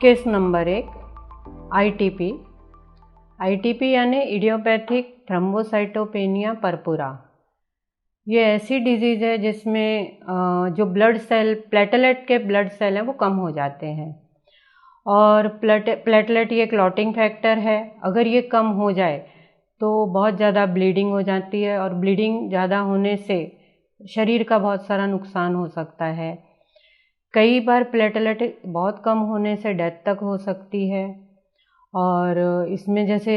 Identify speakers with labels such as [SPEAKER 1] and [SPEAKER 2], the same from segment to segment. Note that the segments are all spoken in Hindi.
[SPEAKER 1] Case number 1 ITP. आईटीपी यानी इडियोपैथिक थ्रोम्बोसाइटोपेनिया पर्पुरा। ये ऐसी डिजीज़ है जिसमें जो ब्लड सेल प्लेटलेट के ब्लड सेल हैं वो कम हो जाते हैं और प्लेटलेट ये क्लॉटिंग फैक्टर है। अगर ये कम हो जाए तो बहुत ज़्यादा ब्लीडिंग हो जाती है और ब्लीडिंग ज़्यादा होने से शरीर का बहुत सारा नुकसान हो सकता है। कई बार प्लेटलेट बहुत कम होने से डेथ तक हो सकती है और इसमें जैसे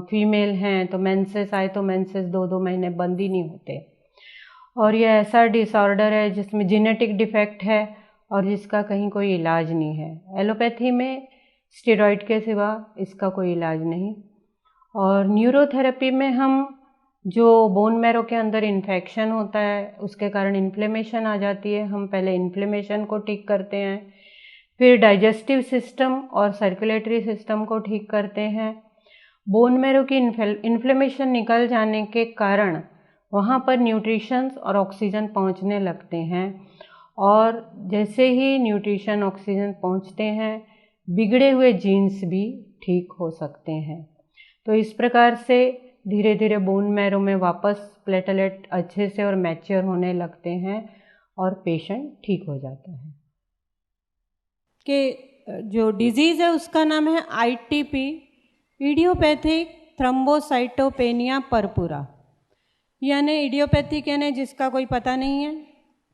[SPEAKER 1] फीमेल हैं तो मेंसेस आए तो मेंसेस 2-2 महीने बंद ही नहीं होते। और ये ऐसा डिसऑर्डर है जिसमें जेनेटिक डिफेक्ट है और जिसका कहीं कोई इलाज नहीं है। एलोपैथी में स्टेरॉइड के सिवा इसका कोई इलाज नहीं। और न्यूरोथेरेपी में हम जो बोन मैरो के अंदर इन्फेक्शन होता है उसके कारण इन्फ्लेमेशन आ जाती है, हम पहले इन्फ्लेमेशन को ठीक करते हैं, फिर डाइजेस्टिव सिस्टम और सर्कुलेटरी सिस्टम को ठीक करते हैं। बोन मैरो की इन्फ्लेमेशन निकल जाने के कारण वहाँ पर न्यूट्रिशंस और ऑक्सीजन पहुँचने लगते हैं और जैसे ही न्यूट्रिशन ऑक्सीजन पहुँचते हैं बिगड़े हुए जीन्स भी ठीक हो सकते हैं। तो इस प्रकार से धीरे धीरे बोन मैरो में वापस प्लेटलेट अच्छे से और मैच्योर होने लगते हैं और पेशेंट ठीक हो जाता है।
[SPEAKER 2] कि जो डिजीज़ है उसका नाम है आईटीपी, इडियोपैथिक थ्रोम्बोसाइटोपेनिया पर्पुरा। यानी इडियोपैथिक यानी जिसका कोई पता नहीं है,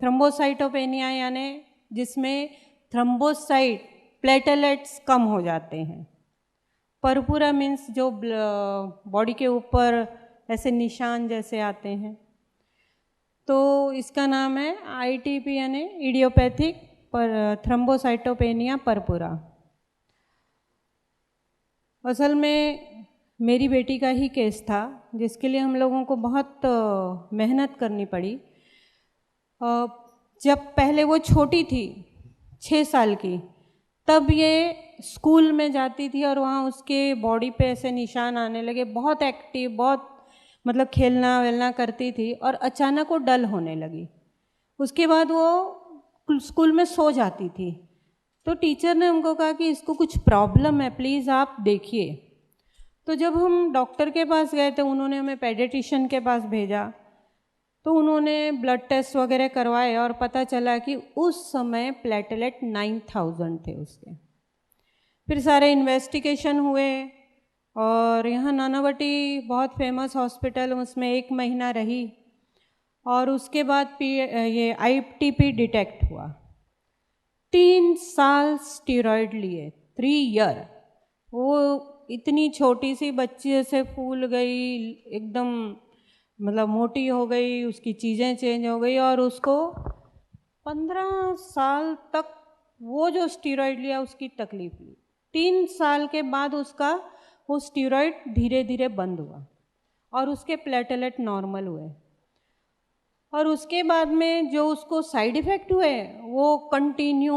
[SPEAKER 2] थ्रोम्बोसाइटोपेनिया यानी जिसमें थ्रोम्बोसाइट प्लेटलेट्स कम हो जाते हैं। पर्पुरा मीन्स जो बॉडी के ऊपर ऐसे निशान जैसे आते हैं, तो इसका नाम है आईटीपी यानी इडियोपैथिक थ्रोम्बोसाइटोपेनिया पर्पुरा। असल में मेरी बेटी का ही केस था जिसके लिए हम लोगों को बहुत मेहनत करनी पड़ी। जब पहले वो छोटी थी 6 साल की, तब ये स्कूल में जाती थी और वहाँ उसके बॉडी पे ऐसे निशान आने लगे। बहुत एक्टिव, बहुत मतलब खेलना वेलना करती थी और अचानक वो डल होने लगी। उसके बाद वो स्कूल में सो जाती थी। तो टीचर ने हमको कहा कि इसको कुछ प्रॉब्लम है, प्लीज़ आप देखिए। तो जब हम डॉक्टर के पास गए तो उन्होंने हमें पेडियाट्रिशियन के पास भेजा। तो उन्होंने ब्लड टेस्ट वगैरह करवाए और पता चला कि उस समय प्लेटलेट 9000 थे उसके। फिर सारे इन्वेस्टिगेशन हुए और यहाँ नानावटी बहुत फेमस हॉस्पिटल, उसमें 1 महीना रही और उसके बाद ये आईटीपी डिटेक्ट हुआ। 3 साल स्टेरॉइड लिए, 3 ईयर। वो इतनी छोटी सी बच्ची ऐसे फूल गई, एकदम मतलब मोटी हो गई, उसकी चीज़ें चेंज हो गई और उसको 15 साल तक वो जो स्टेरॉइड लिया उसकी तकलीफ ली। 3 साल के बाद उसका वो स्टेरॉइड धीरे धीरे बंद हुआ और उसके प्लेटलेट नॉर्मल हुए। और उसके बाद में जो उसको साइड इफ़ेक्ट हुए वो कंटिन्यू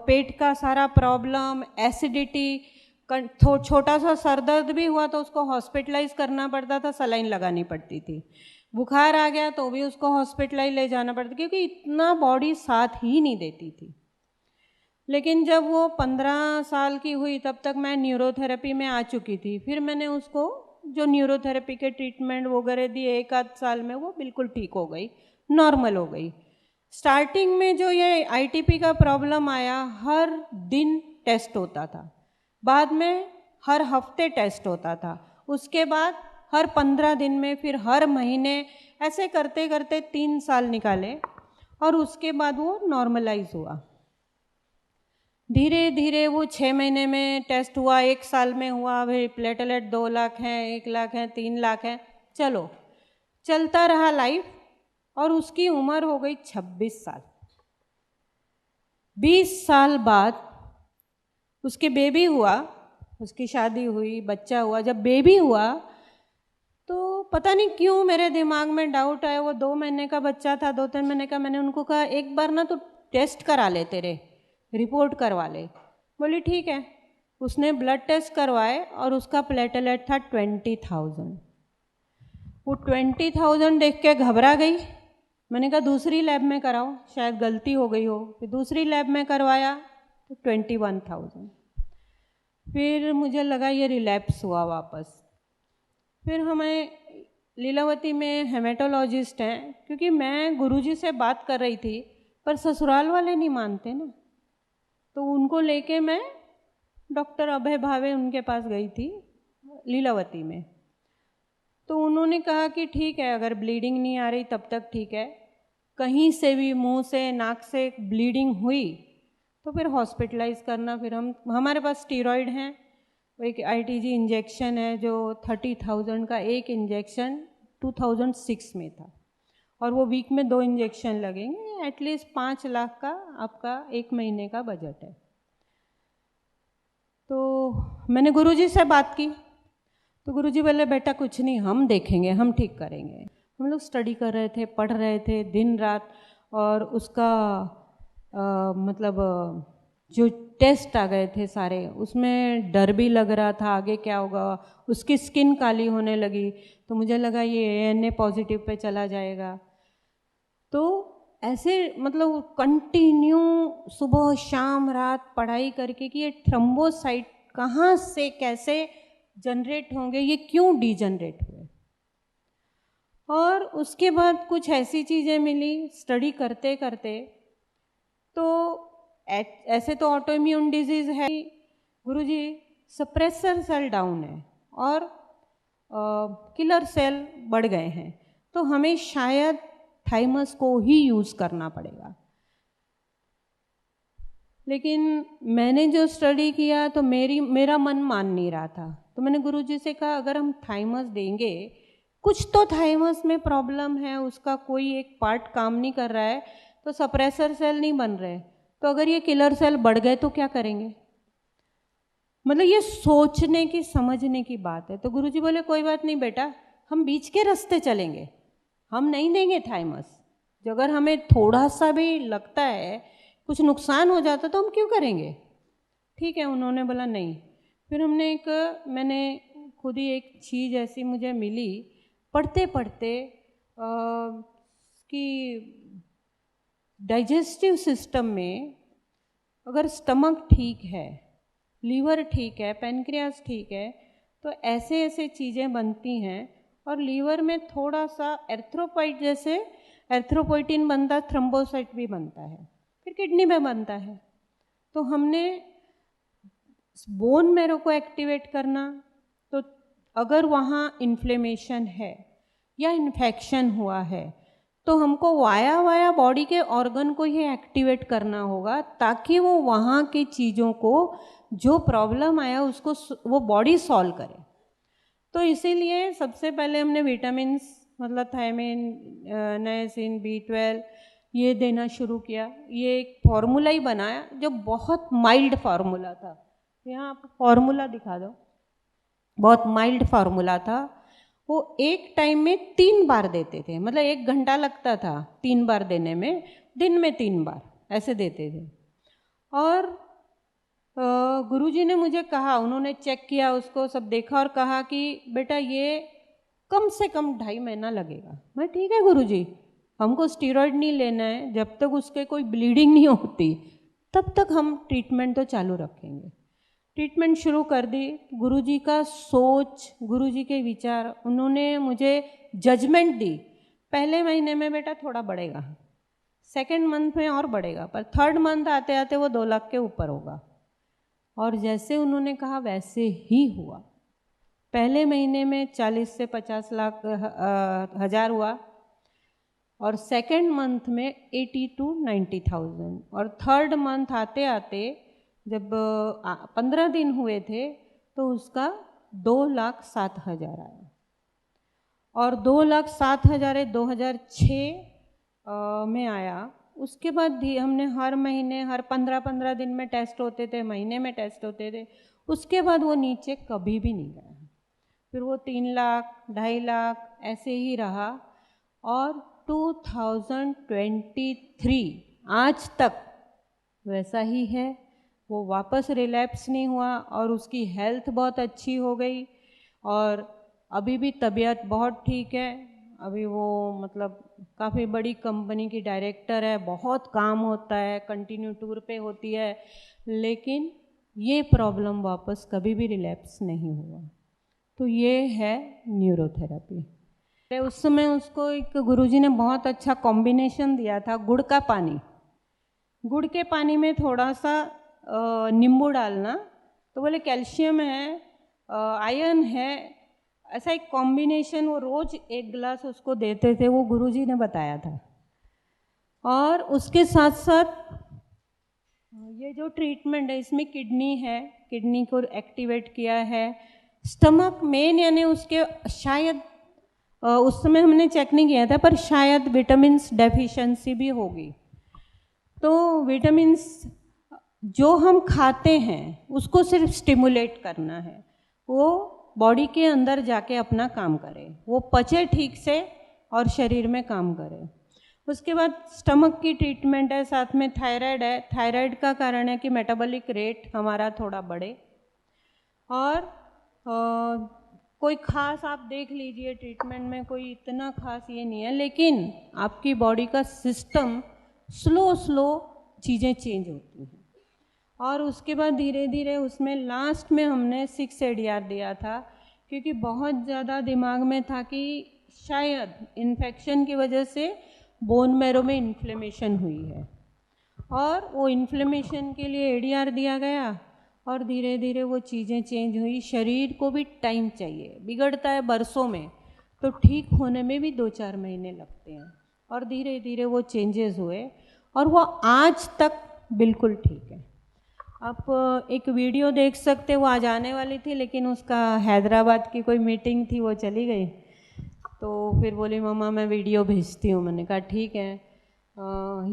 [SPEAKER 2] पेट का सारा प्रॉब्लम, एसिडिटी, छोटा सा सर दर्द भी हुआ तो उसको हॉस्पिटलाइज करना पड़ता था, सलाइन लगानी पड़ती थी। बुखार आ गया तो भी उसको हॉस्पिटलाइज ले जाना पड़ता, क्योंकि इतना बॉडी साथ ही नहीं देती थी। लेकिन जब वो 15 साल की हुई तब तक मैं न्यूरोथेरेपी में आ चुकी थी। फिर मैंने उसको जो न्यूरोथेरेपी के ट्रीटमेंट वगैरह दिए, 1-8 साल में वो बिल्कुल ठीक हो गई, नॉर्मल हो गई। स्टार्टिंग में जो ये आईटीपी का प्रॉब्लम आया, हर दिन टेस्ट होता था, बाद में हर हफ्ते टेस्ट होता था, उसके बाद हर 15 दिन में, फिर हर महीने, ऐसे करते करते 3 साल निकाले और उसके बाद वो नॉर्मलाइज हुआ। धीरे धीरे वो 6 महीने में टेस्ट हुआ, 1 साल में हुआ, भाई प्लेटलेट 2 लाख हैं, 1 लाख हैं, 3 लाख हैं, चलो चलता रहा लाइफ। और उसकी उम्र हो गई 26 साल। 20 साल बाद उसके बेबी हुआ, उसकी शादी हुई, बच्चा हुआ। जब बेबी हुआ तो पता नहीं क्यों मेरे दिमाग में डाउट आया, वो 2 महीने का बच्चा था, 2-3 महीने का। मैंने उनको कहा एक बार ना तो टेस्ट करा ले, तेरे रिपोर्ट करवा ले। बोली ठीक है। उसने ब्लड टेस्ट करवाए और उसका प्लेटलेट था 20,000। वो 20,000 देख के घबरा गई। मैंने कहा दूसरी लैब में कराओ, शायद गलती हो गई हो। फिर दूसरी लैब में करवाया तो 21,000। फिर मुझे लगा ये रिलैप्स हुआ वापस। फिर हमें लीलावती में हेमेटोलॉजिस्ट हैं, क्योंकि मैं गुरुजी से बात कर रही थी पर ससुराल वाले नहीं मानते ना, तो उनको लेके मैं डॉक्टर अभय भावे उनके पास गई थी लीलावती में। तो उन्होंने कहा कि ठीक है, अगर ब्लीडिंग नहीं आ रही तब तक ठीक है, कहीं से भी मुंह से नाक से ब्लीडिंग हुई तो फिर हॉस्पिटलाइज करना। फिर हमारे पास स्टीरॉयड हैं, एक ITG इंजेक्शन है जो 30,000 का एक इंजेक्शन 2006 में था, और वो वीक में 2 इंजेक्शन लगेंगे, एटलीस्ट 5 लाख का आपका 1 महीने का बजट है। तो मैंने गुरुजी से बात की, तो गुरुजी बोले बेटा कुछ नहीं, हम देखेंगे, हम ठीक करेंगे। हम लोग स्टडी कर रहे थे, पढ़ रहे थे दिन रात, और उसका मतलब जो टेस्ट आ गए थे सारे, उसमें डर भी लग रहा था आगे क्या होगा। उसकी स्किन काली होने लगी तो मुझे लगा ये ANA पॉजिटिव पे चला जाएगा। तो ऐसे मतलब कंटिन्यू सुबह शाम रात पढ़ाई करके कि ये थ्रोम्बोसाइट कहाँ से कैसे जनरेट होंगे, ये क्यों डीजनरेट हुए। और उसके बाद कुछ ऐसी चीज़ें मिली स्टडी करते करते, तो ऐसे तो ऑटो इम्यून डिजीज़ है, गुरुजी सप्रेसर सेल डाउन है और किलर सेल बढ़ गए हैं, तो हमें शायद थाइमस को ही यूज़ करना पड़ेगा। लेकिन मैंने जो स्टडी किया तो मेरा मन मान नहीं रहा था। तो मैंने गुरुजी से कहा अगर हम थाइमस देंगे, कुछ तो थाइमस में प्रॉब्लम है, उसका कोई एक पार्ट काम नहीं कर रहा है, तो सप्रेसर सेल नहीं बन रहे, तो अगर ये किलर सेल बढ़ गए तो क्या करेंगे। मतलब ये सोचने की समझने की बात है। तो गुरुजी बोले कोई बात नहीं बेटा, हम बीच के रास्ते चलेंगे, हम नहीं देंगे थाइमस। जो अगर हमें थोड़ा सा भी लगता है कुछ नुकसान हो जाता तो हम क्यों करेंगे। ठीक है, उन्होंने बोला नहीं। फिर मैंने खुद ही एक चीज़ ऐसी मुझे मिली पढ़ते पढ़ते कि डाइजेस्टिव सिस्टम में अगर स्टमक ठीक है, लीवर ठीक है, पैनक्रियास ठीक है, तो ऐसे ऐसे चीज़ें बनती हैं। और लीवर में थोड़ा सा एर्थ्रोपाइट जैसे एर्थ्रोपोइटिन बनता, थ्रोम्बोसाइट भी बनता है, फिर किडनी में बनता है। तो हमने बोन मैरो को एक्टिवेट करना, तो अगर वहाँ इन्फ्लेमेशन है या इन्फेक्शन हुआ है तो हमको वाया बॉडी के ऑर्गन को ही एक्टिवेट करना होगा, ताकि वो वहाँ की चीज़ों को जो प्रॉब्लम आया उसको वो बॉडी सॉल्व करे। तो इसीलिए सबसे पहले हमने विटामिन्स मतलब थायमिन, नायसिन, B12 ये देना शुरू किया। ये एक फार्मूला ही बनाया जो बहुत माइल्ड फार्मूला था। यहाँ आप फार्मूला दिखा दो, बहुत माइल्ड फार्मूला था। वो एक टाइम में 3 बार देते थे, मतलब 1 घंटा लगता था 3 बार देने में, दिन में 3 बार ऐसे देते थे। और गुरुजी ने मुझे कहा, उन्होंने चेक किया उसको, सब देखा और कहा कि बेटा ये कम से कम 2.5 महीना लगेगा। मैं ठीक है गुरुजी, हमको स्टीरॉयड नहीं लेना है, जब तक उसके कोई ब्लीडिंग नहीं होती तब तक हम ट्रीटमेंट तो चालू रखेंगे। ट्रीटमेंट शुरू कर दी। गुरुजी का सोच, गुरुजी के विचार, उन्होंने मुझे जजमेंट दी। पहले महीने में बेटा थोड़ा बढ़ेगा, सेकेंड मंथ में और बढ़ेगा, पर थर्ड मंथ आते आते वो 2 लाख के ऊपर होगा। और जैसे उन्होंने कहा वैसे ही हुआ। पहले महीने में 40 से 50 लाख हज़ार हुआ, और सेकेंड मंथ में 80 to 90,000, और थर्ड मंथ आते आते जब 15 दिन हुए थे तो उसका 2,07,000 आया। और 2,07,000 2006 में आया। उसके बाद हमने हर महीने, हर 15-15 दिन में टेस्ट होते थे, महीने में टेस्ट होते थे। उसके बाद वो नीचे कभी भी नहीं गया। फिर वो 3 लाख, 2.5 लाख ऐसे ही रहा। और 2023 आज तक वैसा ही है, वो वापस रिलैप्स नहीं हुआ, और उसकी हेल्थ बहुत अच्छी हो गई, और अभी भी तबीयत बहुत ठीक है। अभी वो मतलब काफ़ी बड़ी कंपनी की डायरेक्टर है, बहुत काम होता है, कंटिन्यू टूर पे होती है, लेकिन ये प्रॉब्लम वापस कभी भी रिलैप्स नहीं हुआ। तो ये है न्यूरोथेरेपी। उस समय उसको एक गुरुजी ने बहुत अच्छा कॉम्बिनेशन दिया था, गुड़ का पानी। गुड़ के पानी में थोड़ा सा नींबू डालना, तो बोले कैल्शियम है, आयरन है, ऐसा एक कॉम्बिनेशन। वो रोज़ 1 गिलास उसको देते थे, वो गुरुजी ने बताया था। और उसके साथ साथ ये जो ट्रीटमेंट है इसमें किडनी है, किडनी को एक्टिवेट किया है। स्टमक मेन यानी उसके शायद उस समय हमने चेक नहीं किया था, पर शायद विटामिन्स डेफिशिएंसी भी होगी। तो विटामिन्स जो हम खाते हैं उसको सिर्फ स्टिमुलेट करना है, वो बॉडी के अंदर जाके अपना काम करे, वो पचे ठीक से और शरीर में काम करे। उसके बाद स्टमक की ट्रीटमेंट है, साथ में थायराइड है। थायराइड का कारण है कि मेटाबॉलिक रेट हमारा थोड़ा बढ़े। और कोई ख़ास आप देख लीजिए ट्रीटमेंट में कोई इतना ख़ास ये नहीं है, लेकिन आपकी बॉडी का सिस्टम स्लो चीज़ें चेंज होती हैं। और उसके बाद धीरे धीरे उसमें लास्ट में हमने 6 ADR दिया था, क्योंकि बहुत ज़्यादा दिमाग में था कि शायद इन्फेक्शन की वजह से बोन मैरो में इन्फ्लेमेशन हुई है, और वो इन्फ्लेमेशन के लिए ADR दिया गया। और धीरे धीरे वो चीज़ें चेंज हुई। शरीर को भी टाइम चाहिए, बिगड़ता है बरसों में, तो ठीक होने में भी 2-4 महीने लगते हैं। और धीरे धीरे वो चेंजेस हुए और वो आज तक बिल्कुल ठीक है। आप एक वीडियो देख सकते हो, वो आज आने वाली थी, लेकिन उसका हैदराबाद की कोई मीटिंग थी, वो चली गई। तो फिर बोली मम्मा मैं वीडियो भेजती हूँ। मैंने कहा ठीक है।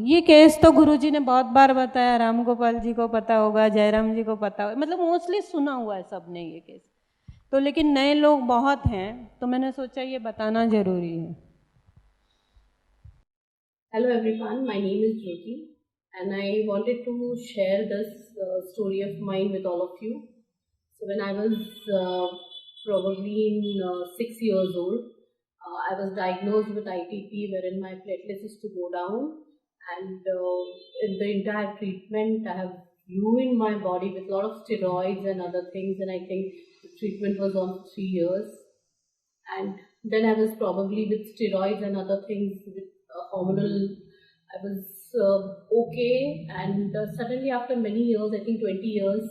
[SPEAKER 2] ये केस तो गुरुजी ने बहुत बार बताया, राम गोपाल जी को पता होगा, जयराम जी को पता होगा, मतलब मोस्टली सुना हुआ है सबने ये केस। तो लेकिन नए लोग बहुत हैं, तो मैंने सोचा ये बताना जरूरी है।
[SPEAKER 3] Hello everyone, my name is Jyoti and I wanted to share this story of mine with all of you. So when I was probably in 6 years old, I was diagnosed with ITP, wherein my platelets used to go down, and in the entire treatment I have ruined my body with a lot of steroids and other things, and I think the treatment was on 3 years. And then I was probably with steroids and other things with hormonal. I was okay, and suddenly after many years, I think 20 years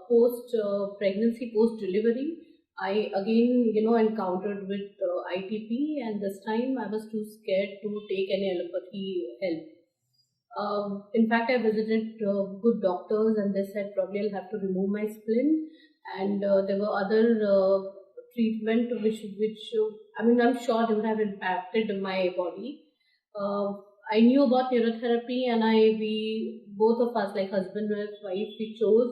[SPEAKER 3] post pregnancy, post delivery, I again encountered with ITP, and this time I was too scared to take any allopathy help. In fact, I visited good doctors, and they said probably I'll have to remove my spleen, and there were other treatment which I mean, I'm sure they would have impacted my body. I knew about neurotherapy, and we both of us, like husband and wife, we chose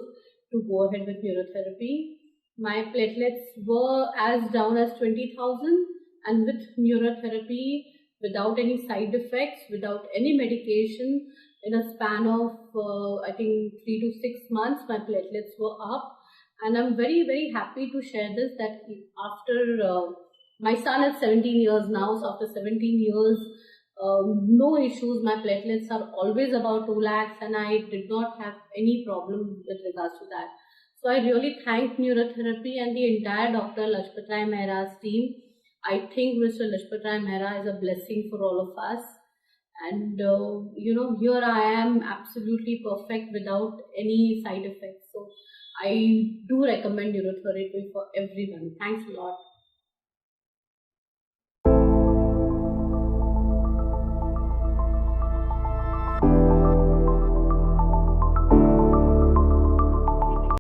[SPEAKER 3] to go ahead with neurotherapy. My platelets were as down as 20,000, and with neurotherapy, without any side effects, without any medication, in a span of I think 3 to 6 months, my platelets were up. And I'm very, very happy to share this, that after my son is 17 years now, so after 17 years, no issues. My platelets are always about 2 lakhs, and I did not have any problem with regards to that. So I really thank neurotherapy and the entire Dr. Lajpat Rai Mehra's team. I think Mr. Lajpat Rai Mehra is a blessing for all of us. And here I am absolutely perfect without any side effects. So I do recommend neurotherapy for everyone. Thanks a lot.